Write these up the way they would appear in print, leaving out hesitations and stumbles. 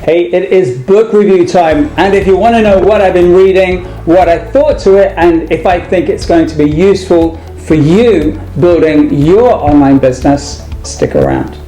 Hey, it is book review time, and if you want to know what I've been reading, what I thought to it, and if I think it's going to be useful for you building your online business, stick around.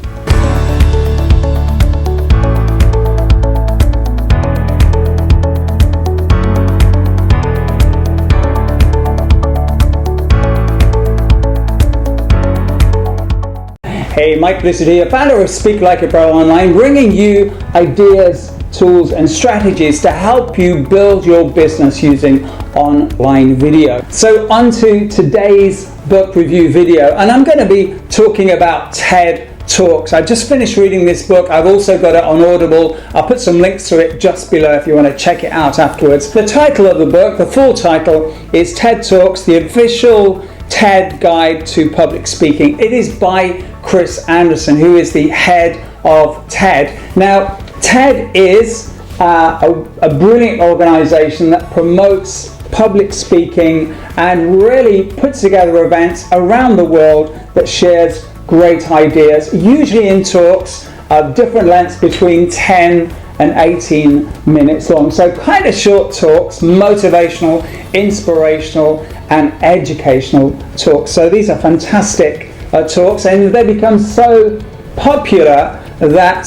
Hey, Mike Blissett here, founder of Speak Like a Pro Online, bringing you ideas, tools, and strategies to help you build your business using online video. So on to today's book review video, and I'm going to be talking about TED Talks. I just finished reading this book. I've also got it on Audible. I'll put some links to it just below if you want to check it out afterwards. The title of the book, the full title, is TED Talks, the official TED Guide to Public Speaking. It is by Chris Anderson, who is the head of TED. Now, TED is a brilliant organization that promotes public speaking and really puts together events around the world that shares great ideas, usually in talks of different lengths between 10 and 18 minutes long. So kind of short talks, motivational, inspirational, and educational talks. So these are fantastic talks, and they become so popular that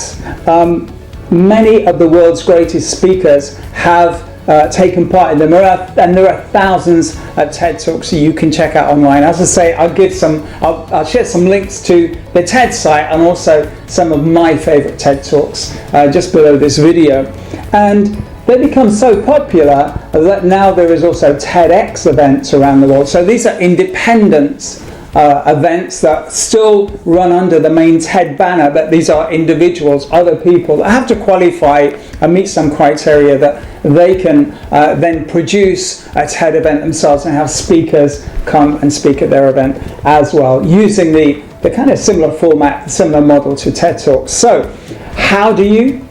many of the world's greatest speakers have taken part in them, and there are thousands of TED Talks that you can check out online. As I say, I'll share some links to the TED site and also some of my favorite TED Talks just below this video. And they become so popular that now there is also Tedx Events around the world. So these are independent events that still run under the main TED banner, but these are individuals, other people that have to qualify and meet some criteria that they can then produce a TED event themselves and have speakers come and speak at their event as well, using the kind of similar format, similar model to TED Talks. So how do you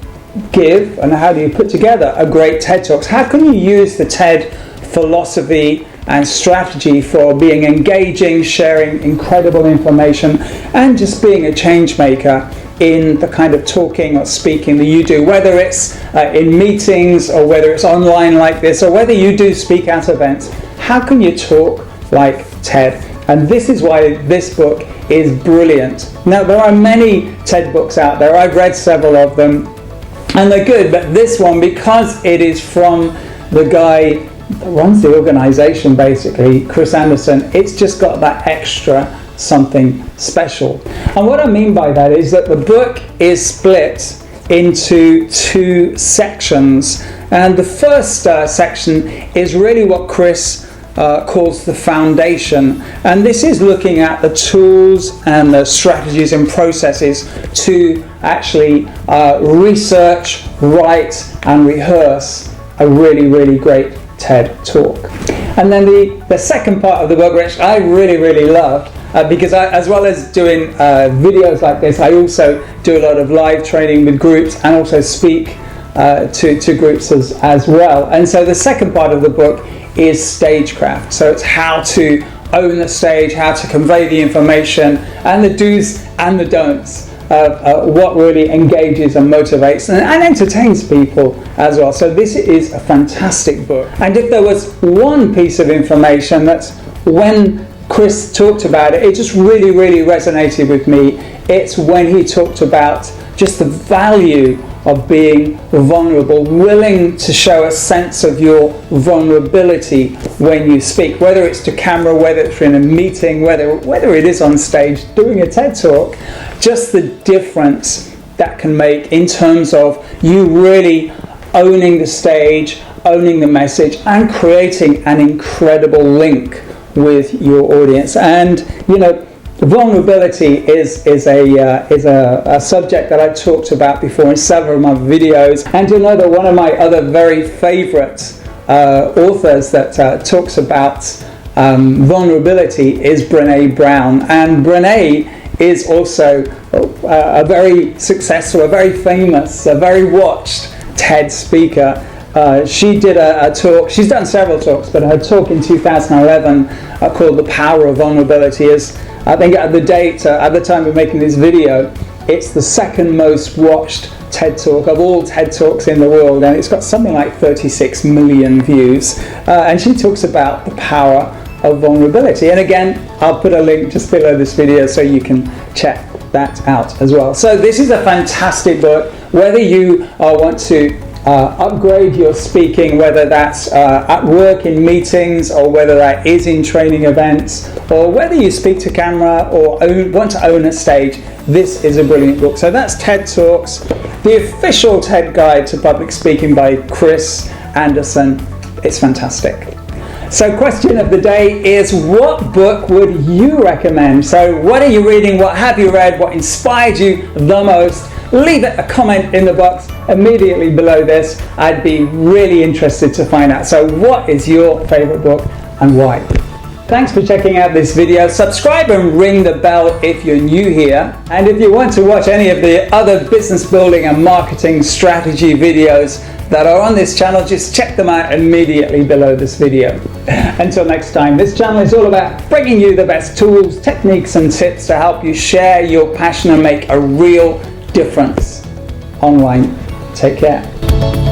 give and how do you put together a great TED Talks? How can you use the TED philosophy and strategy for being engaging, sharing incredible information, and just being a change maker in the kind of talking or speaking that you do, whether it's in meetings or whether it's online like this, or whether you do speak at events? How can you talk like TED? And this is why this book is brilliant. Now, there are many TED books out there. I've read several of them, and they're good, but this one, because it is from the guy that runs the organization, basically, Chris Anderson, it's just got that extra something special. And what I mean by that is that the book is split into two sections, and the first section is really what Chris calls the foundation, and this is looking at the tools and the strategies and processes to actually research, write and rehearse a really, really great TED Talk. And then the second part of the book, which I really, really loved, because as well as doing videos like this, I also do a lot of live training with groups and also speak to groups as well. And so the second part of the book is Stagecraft. So it's how to own the stage, how to convey the information, and the do's and the don'ts of what really engages and motivates and entertains people as well. So this is a fantastic book. And if there was one piece of information that's, when Chris talked about it, it just really, really resonated with me. It's when he talked about just the value of being vulnerable, willing to show a sense of your vulnerability when you speak, whether it's to camera, whether it's in a meeting, whether it is on stage doing a TED Talk, just the difference that can make in terms of you really owning the stage, owning the message, and creating an incredible link with your audience. And you know, vulnerability is a subject that I've talked about before in several of my videos. And you'll know that one of my other very favorite authors that talks about vulnerability is Brene Brown. And Brene is also a very successful, a very famous, a very watched TED speaker. She did a talk, she's done several talks, but her talk in 2011 called The Power of Vulnerability is, I think at the time of making this video, it's the second most watched TED Talk of all TED Talks in the world, and it's got something like 36 million views. And she talks about the power of vulnerability. And again, I'll put a link just below this video so you can check that out as well. So this is a fantastic book. Whether you want to upgrade your speaking, whether that's at work in meetings, or whether that is in training events, or whether you speak to camera or want to own a stage, this is a brilliant book. So that's TED Talks, the official TED Guide to Public Speaking by Chris Anderson. It's fantastic. So question of the day is, what book would you recommend? So what are you reading? What have you read? What inspired you the most? Leave a comment in the box immediately below this. I'd be really interested to find out. So what is your favorite book and why? Thanks for checking out this video. Subscribe and ring the bell if you're new here. And if you want to watch any of the other business building and marketing strategy videos that are on this channel, just check them out immediately below this video. Until next time, this channel is all about bringing you the best tools, techniques and tips to help you share your passion and make a real difference online. Take care.